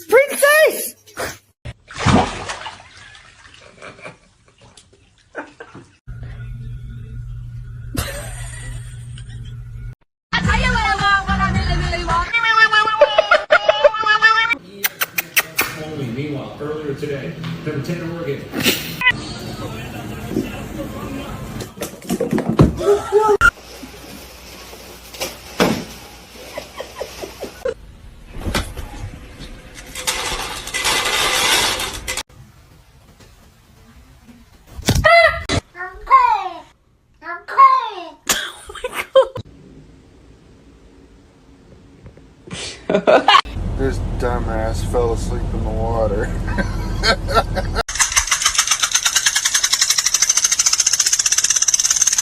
Princess! Only. Meanwhile, earlier today, number 10 in Oregon. This dumbass fell asleep in the water.